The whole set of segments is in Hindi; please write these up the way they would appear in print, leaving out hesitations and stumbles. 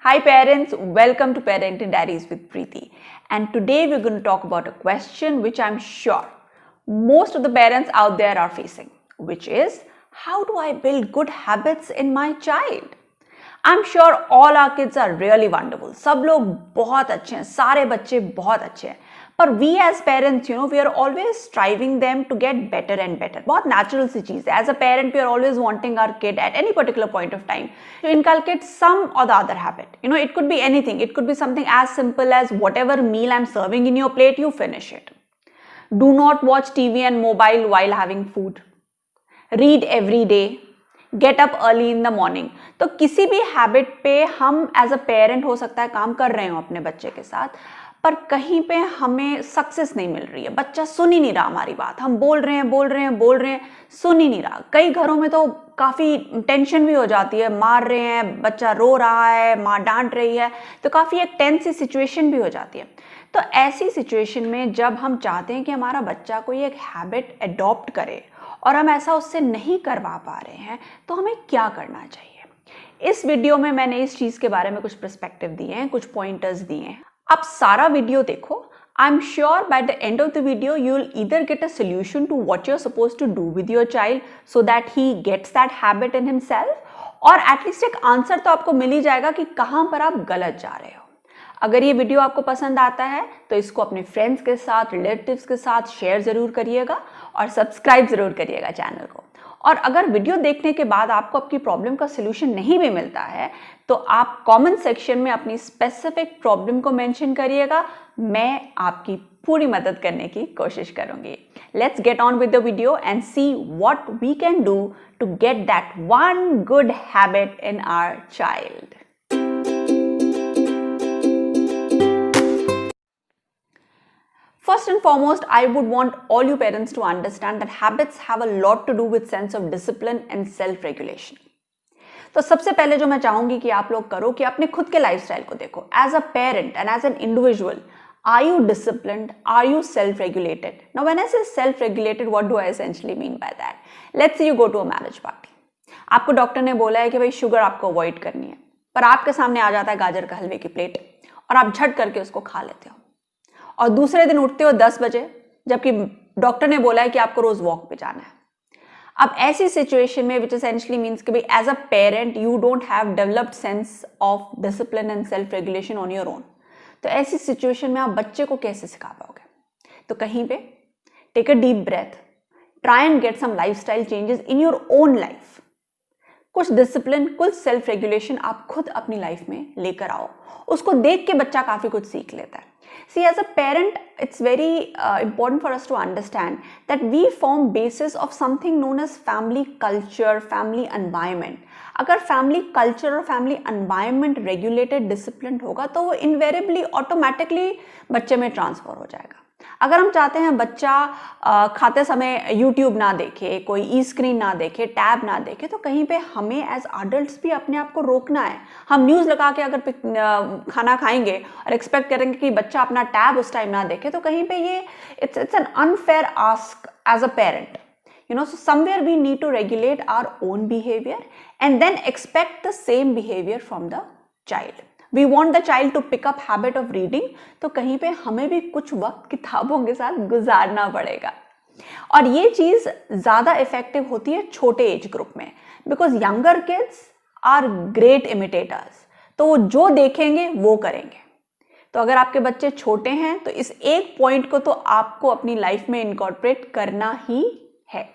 Hi parents, welcome to Parenting Diaries with Preeti. And today we're going to talk about a question which I'm sure most of the parents out there are facing, which is how do I build good habits in my child? I'm sure all our kids are really wonderful. सब लोग बहुत अच्छे हैं, सारे बच्चे बहुत अच्छे हैं. पर we as parents, we are always striving them to get better and better. बहुत natural सी चीज़ है. As a parent, we are always wanting our kid at any particular point of time to inculcate some or the other habit. It could be anything. It could be something as simple as whatever meal I'm serving in your plate, you finish it. Do not watch TV and mobile while having food. Read every day. Get up early in the morning. तो किसी भी हैबिट पे हम एज अ पेरेंट हो सकता है काम कर रहे हो अपने बच्चे के साथ, पर कहीं पे हमें सक्सेस नहीं मिल रही है. बच्चा सुन ही नहीं रहा हमारी बात. हम बोल रहे हैं, सुन ही नहीं रहा. कई घरों में तो काफ़ी टेंशन भी हो जाती है. मार रहे हैं, बच्चा रो रहा है, माँ डांट रही है, तो काफ़ी एक टेंस सी सिचुएशन भी हो जाती है. तो ऐसी सिचुएशन में जब हम चाहते हैं कि हमारा बच्चा कोई एक हैबिट अडॉप्ट करे और हम ऐसा उससे नहीं करवा पा रहे हैं, तो हमें क्या करना चाहिए? इस वीडियो में मैंने इस चीज़ के बारे में कुछ पर्सपेक्टिव दिए हैं, कुछ पॉइंटर्स दिए हैं. आप सारा वीडियो देखो. I am sure by the end of the video you will either get a solution to what you are suppose to do with your child so that he gets that habit in himself, और एटलीस्ट एक आंसर तो आपको मिल ही जाएगा कि कहाँ पर आप गलत जा रहे हो. अगर ये वीडियो आपको पसंद आता है तो इसको अपने फ्रेंड्स के साथ, रिलेटिव्स के साथ शेयर ज़रूर करिएगा और सब्सक्राइब ज़रूर करिएगा चैनल को. और अगर वीडियो देखने के बाद आपको आपकी प्रॉब्लम का सलूशन नहीं भी मिलता है तो आप कमेंट सेक्शन में अपनी स्पेसिफिक प्रॉब्लम को मेंशन करिएगा. मैं आपकी पूरी मदद करने की कोशिश करूंगी. Let's get on with the video and see what we can do to get that one good habit in our child. First and foremost, I would want all you parents to understand that habits have a lot to do with sense of discipline and self-regulation. तो सबसे पहले जो मैं चाहूंगी कि आप लोग करो कि अपने खुद के लाइफस्टाइल को देखो. As a parent and as an individual, are you disciplined? Are you self-regulated? Now, when I say self-regulated, what do I essentially mean by that? Let's say you go to a marriage party. आपको डॉक्टर ने बोला है कि भाई शुगर आपको अवॉइड करनी है, पर आपके सामने आ जाता है गाजर का हलवे की प्लेट और आप झट करके उसको खा लेते हो. और दूसरे दिन उठते हो 10 बजे, जबकि डॉक्टर ने बोला है कि आपको रोज वॉक पे जाना है. अब ऐसी सिचुएशन में विच एसेंशियली मीन्स कि भाई as a parent you don't have developed sense of discipline and self regulation on your own. तो ऐसी सिचुएशन में आप बच्चे को कैसे सिखा पाओगे? तो कहीं पे take a deep breath, try and get some lifestyle changes in your own life. कुछ डिसिप्लिन, कुछ सेल्फ रेगुलेशन आप खुद अपनी लाइफ में लेकर आओ. उसको देख के बच्चा काफी कुछ सीख लेता है. See, as a parent, it's very important for us to understand that we form basis of something known as family culture, family environment. अगर family culture और family environment regulated, disciplined होगा तो वो invariably, automatically बच्चे में transfer हो जाएगा. अगर हम चाहते हैं बच्चा खाते समय YouTube ना देखे, कोई ई स्क्रीन ना देखे, टैब ना देखे, तो कहीं पे हमें एज अडल्ट्स भी अपने आप को रोकना है. हम न्यूज़ लगा के अगर खाना खाएंगे और एक्सपेक्ट करेंगे कि बच्चा अपना टैब उस टाइम ना देखे, तो कहीं पे ये it's an unfair ask as a parent. So somewhere we need to regulate our own behavior and then expect the same behavior from the child. We want the child to pick up habit of reading, तो कहीं पे हमें भी कुछ वक्त किताबों के साथ गुजारना पड़ेगा. और ये चीज़ ज़्यादा इफेक्टिव होती है छोटे एज ग्रुप में, because younger kids are great imitators. तो वो जो देखेंगे वो करेंगे. तो अगर आपके बच्चे छोटे हैं तो इस एक पॉइंट को तो आपको अपनी लाइफ में इनकॉर्पोरेट करना ही है.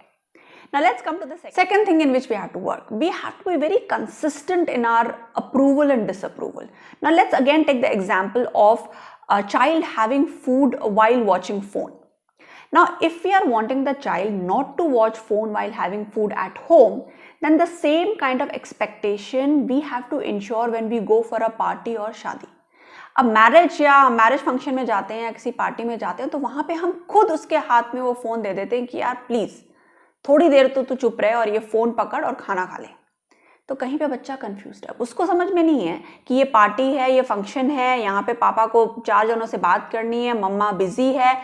Now let's come to the second thing in which we have to work. We have to be very consistent in our approval and disapproval. Now let's again take the example of a child having food while watching phone. Now if we are wanting the child not to watch phone while having food at home, then the same kind of expectation we have to ensure when we go for a party or शादी. अब मैरिज या मैरिज फंक्शन में जाते हैं या किसी पार्टी में जाते हैं तो वहाँ पे हम खुद उसके हाथ में वो फ़ोन दे देते हैं कि यार प्लीज़ थोड़ी देर तो तू चुप रहे और ये फ़ोन पकड़ और खाना खा ले. तो कहीं पे बच्चा कंफ्यूज्ड है. उसको समझ में नहीं है कि ये पार्टी है, ये फंक्शन है, यहाँ पे पापा को 4 जनों से बात करनी है, मम्मा बिजी है,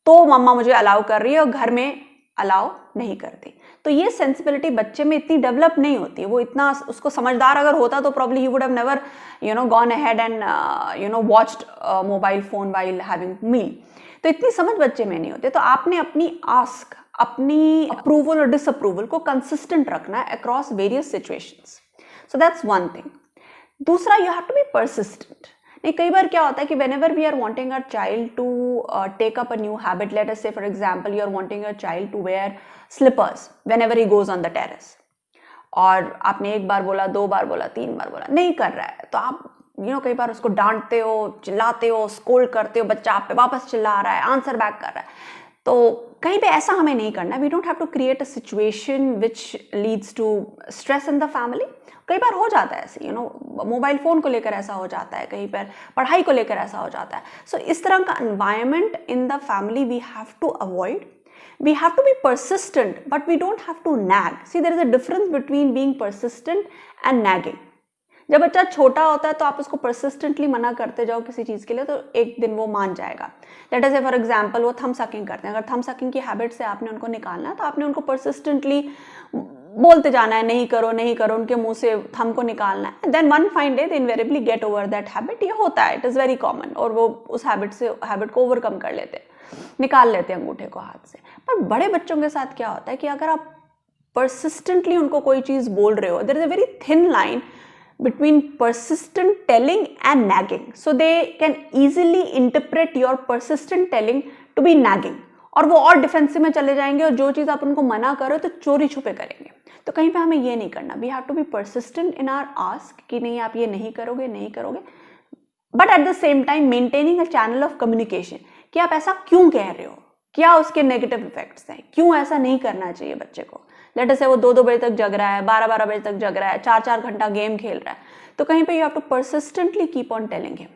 तो मम्मा मुझे अलाउ कर रही है और घर में अलाउ नहीं करती. तो ये सेंसिबिलिटी बच्चे में इतनी डेवलप नहीं होती, वो इतना उसको समझदार अगर होता तो probably he would have never gone ahead and watched mobile phone while having meal. तो इतनी समझ बच्चे में नहीं होती। तो आपने अपनी आस्क, अपनी अप्रूवल और डिसअप्रूवल को कंसिस्टेंट रखना है across various situations. So that's one thing. दूसरा, you have to be persistent. नहीं, कई बार क्या होता है कि whenever we are wanting our child to take up a new habit, let us say for example you are wanting your child to wear slippers whenever he goes on the terrace, और आपने एक बार बोला, 2 बार बोला, 3 बार बोला, नहीं कर रहा है, तो आप कई बार उसको डांटते हो, चिल्लाते हो, स्कोल्ड करते हो, बच्चा आप पे वापस चिल्ला रहा है, आंसर बैक कर रहा है। तो कहीं पे ऐसा हमें नहीं करना। We don't have to create a situation which leads to stress in the family. कई बार हो जाता है ऐसे, मोबाइल फोन को लेकर ऐसा हो जाता है, कहीं पर पढ़ाई को लेकर ऐसा हो जाता है। सो इस तरह का environment in the family we have to avoid. We have to be persistent, but we don't have to nag. See, there is a difference between being persistent and nagging. जब बच्चा छोटा होता है तो आप उसको persistently मना करते जाओ किसी चीज़ के लिए, तो एक दिन वो मान जाएगा। Let us say for example वो थम सकिंग करते हैं, अगर थम सकिंग की हैबिट से आपने उनको निकालना है तो आपने उनको persistently बोलते जाना है, नहीं करो नहीं करो, उनके मुंह से थम को निकालना है। Then one fine day they invariably get over that habit। ये होता है, it is very common, और वो उस हैबिट को ओवरकम कर लेते हैं, निकाल लेते हैं अंगूठे को हाथ से। पर बड़े बच्चों के साथ क्या होता है कि अगर आप persistently उनको कोई चीज़ बोल रहे हो, there is a very thin line between persistent telling and nagging. So they can easily interpret your persistent telling to be nagging, और वो और डिफेंसिव में चले जाएंगे, और जो चीज़ आप उनको मना करो तो चोरी छुपे करेंगे। तो कहीं पे हमें ये नहीं करना। We have to be persistent in our ask कि नहीं आप ये नहीं करोगे, नहीं करोगे, but at the same time maintaining a channel of communication कि आप ऐसा क्यों कह रहे हो, क्या उसके नेगेटिव इफेक्ट्स हैं, क्यों ऐसा नहीं करना चाहिए बच्चे को। लेट अस से वो 2-2 बजे तक जग रहा है, 12-12 बजे तक जग रहा है, 4-4 घंटा गेम खेल रहा है, तो कहीं पे you have to persistently keep on telling him.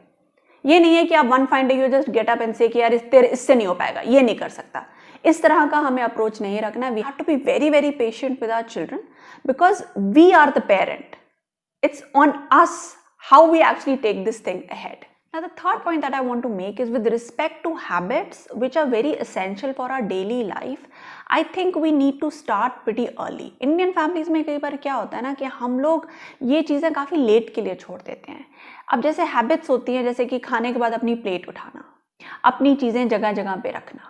ये नहीं है कि आप one fine day you just get up and say कि यार इससे नहीं हो पाएगा, ये नहीं कर सकता। इस तरह का हमें अप्रोच नहीं रखना है। We have to be very very patient with our children because we are the parent. It's on us how we actually take this thing ahead. Now the third point that I want to make is with respect to habits which are very essential for our daily life. I think we need to start pretty early. Indian families में कई बार क्या होता है ना कि हम लोग ये चीज़ें काफ़ी लेट के लिए छोड़ देते हैं। अब जैसे हैबिट्स होती हैं, जैसे कि खाने के बाद अपनी प्लेट उठाना, अपनी चीज़ें जगह जगह पे रखना,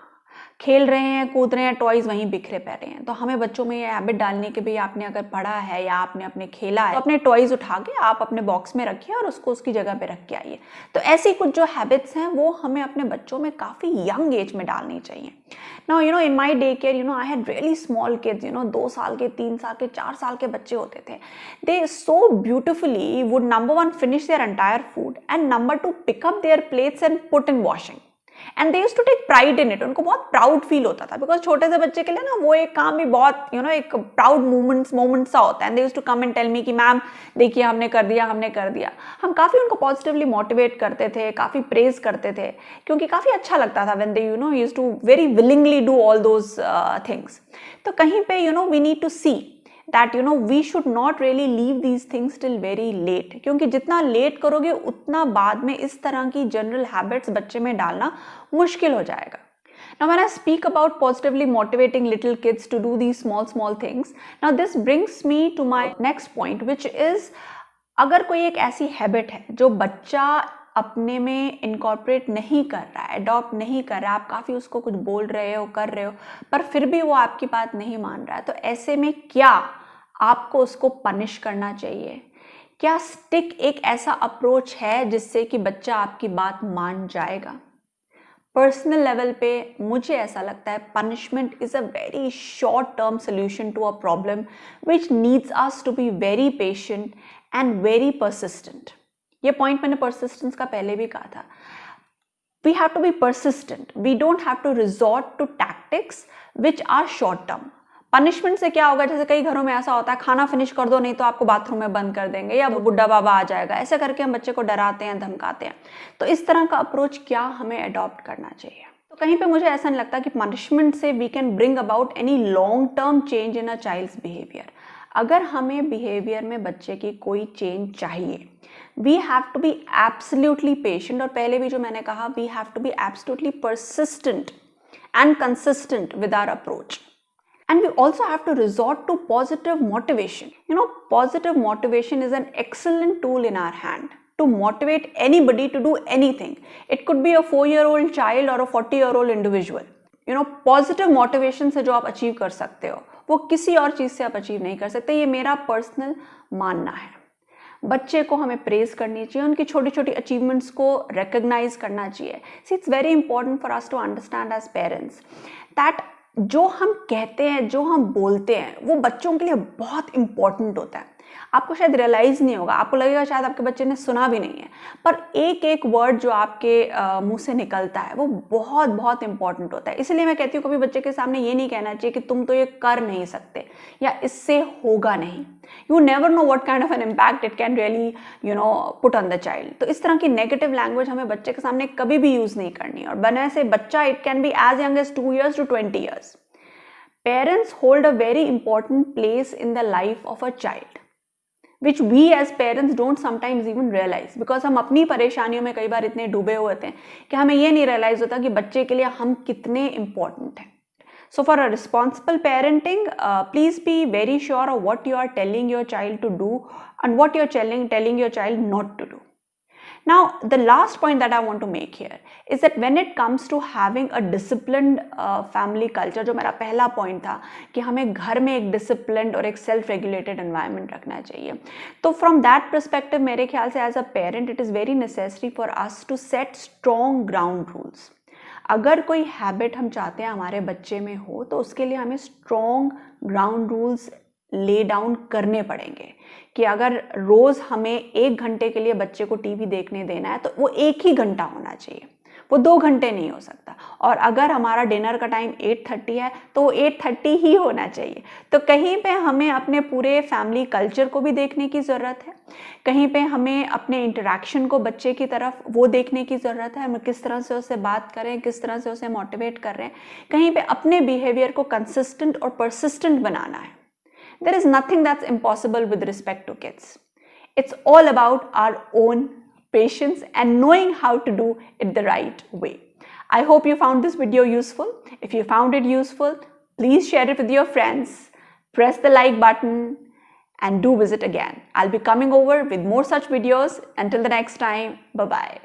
खेल रहे हैं, कूद रहे हैं, टॉयज वहीं बिखरे पड़े हैं, तो हमें बच्चों में ये हैबिट डालनी कि भाई आपने अगर पढ़ा है या आपने अपने खेला है तो अपने टॉयज उठा के आप अपने बॉक्स में रखिए और उसको उसकी जगह पे रख के आइए। तो ऐसी कुछ जो हैबिट्स हैं वो हमें अपने बच्चों में काफ़ी यंग एज में डालनी चाहिए। Now in my day care I had really small kids, 2 साल के, 3 साल के, 4 साल के बच्चे होते थे। They so beautifully would number 1 finish their entire food and number 2 pick up their plates and put in washing. And they used to take pride in it. उनको बहुत प्राउड फील होता था बिकॉज छोटे से बच्चे के लिए ना वो एक काम भी बहुत एक प्राउड मोमेंट सा होता है। And they used to come and tell me कि मैम देखिए हमने कर दिया, हमने कर दिया। हम काफ़ी उनको पॉजिटिवली मोटिवेट करते थे, काफ़ी प्रेज करते थे, क्योंकि काफ़ी अच्छा लगता था when they used to very willingly do all those things. तो कहीं पे we need to see that we should not really leave these things till very late, क्योंकि जितना लेट करोगे उतना बाद में इस तरह की जनरल हैबिट्स बच्चे में डालना मुश्किल हो जाएगा। Now when I speak about positively motivating little kids to do these small things, now this brings me to my next point, which is अगर कोई एक ऐसी हैबिट है जो बच्चा अपने में इनकॉर्पोरेट नहीं कर रहा है, अडॉप्ट नहीं कर रहा है, आप काफ़ी उसको कुछ बोल रहे हो, कर रहे हो, पर फिर भी वो आपकी बात नहीं मान रहा है, तो ऐसे में क्या आपको उसको पनिश करना चाहिए? क्या स्टिक एक ऐसा अप्रोच है जिससे कि बच्चा आपकी बात मान जाएगा? पर्सनल लेवल पे मुझे ऐसा लगता है punishment is a very short term solution to a problem which needs us to be very patient and very persistent. ये पॉइंट मैंने परसिस्टेंस का पहले भी कहा था। We have to be persistent, we don't have to resort to tactics which are short term. Punishment से क्या होगा, जैसे कई घरों में ऐसा होता है खाना फिनिश कर दो नहीं तो आपको बाथरूम में बंद कर देंगे या बुड्ढा बाबा आ जाएगा, ऐसे करके हम बच्चे को डराते हैं, धमकाते हैं। तो इस तरह का अप्रोच क्या हमें अडॉप्ट करना चाहिए? तो कहीं पे मुझे ऐसा नहीं लगता कि पनिशमेंट से we can bring about any long term change in a child's behaviour. अगर हमें बिहेवियर में बच्चे की कोई चेंज चाहिए, we have to be absolutely patient, और पहले भी जो मैंने कहा we have to be absolutely persistent and consistent with our approach. And we also have to resort to positive motivation. You know, positive motivation is an excellent tool in our hand to motivate anybody to do anything. It could be a 4-year-old child or a 40-year-old individual. You know, positive motivation से जो आप अचीव कर सकते हो वो किसी और चीज़ से आप अचीव नहीं कर सकते. ये मेरा पर्सनल मानना है. बच्चे को हमें प्रेज करनी चाहिए, उनकी छोटी छोटी अचीवमेंट्स को रिकग्नाइज करना चाहिए. See it's very important for us to understand as parents that जो हम कहते हैं, जो हम बोलते हैं, वो बच्चों के लिए बहुत इंपॉर्टेंट होता है. आपको शायद रियलाइज नहीं होगा, आपको लगेगा शायद आपके बच्चे ने सुना भी नहीं है, पर एक एक वर्ड जो आपके मुंह से निकलता है वो बहुत बहुत इंपॉर्टेंट होता है. इसलिए मैं कहती हूँ कभी बच्चे के सामने ये नहीं कहना चाहिए कि तुम तो ये कर नहीं सकते या इससे होगा नहीं. You never know what kind of an impact it can really put on the child. तो इस तरह की नेगेटिव लैंग्वेज हमें बच्चे के सामने कभी भी यूज नहीं करनी. और बने से बच्चा, it can be as young as 2 years to 20 years. Parents hold a very important place in the life of a child, which we as parents don't sometimes even realize, because हम अपनी परेशानियों में कई बार इतने डूबे हुए होते हैं कि हमें ये नहीं रियलाइज होता कि बच्चे के लिए हम कितने important हैं. So for a responsible parenting, please be very sure of what you are telling your child to do and what you're telling your child not to do. Now, the last point that I want to make here is that when it comes to having a disciplined family culture, जो मेरा पहला point था कि हमें घर में एक disciplined और एक self-regulated environment रखना चाहिए. तो from that perspective मेरे ख्याल से as a parent it is very necessary for us to set strong ground rules. अगर कोई हैबिट हम चाहते हैं हमारे बच्चे में हो तो उसके लिए हमें strong ground rules lay down करने पड़ेंगे कि अगर रोज़ हमें 1 घंटे के लिए बच्चे को टीवी देखने देना है तो वो 1 ही घंटा होना चाहिए, वो 2 घंटे नहीं हो सकता. और अगर हमारा डिनर का टाइम 8:30 है तो वो 8:30 ही होना चाहिए. तो कहीं पे हमें अपने पूरे फैमिली कल्चर को भी देखने की ज़रूरत है, कहीं पे हमें अपने इंटरेक्शन को बच्चे की तरफ वो देखने की ज़रूरत है, हम किस तरह से उससे बात करें, किस तरह से उसे मोटिवेट कर रहे हैं, कहीं पे अपने बिहेवियर को कंसिस्टेंट और परसिस्टेंट बनाना है. There is nothing that's impossible with respect to kids. It's all about our own patience and knowing how to do it the right way. I hope you found this video useful. If you found it useful, please share it with your friends. Press the like button and do visit again. I'll be coming over with more such videos. Until the next time, bye-bye.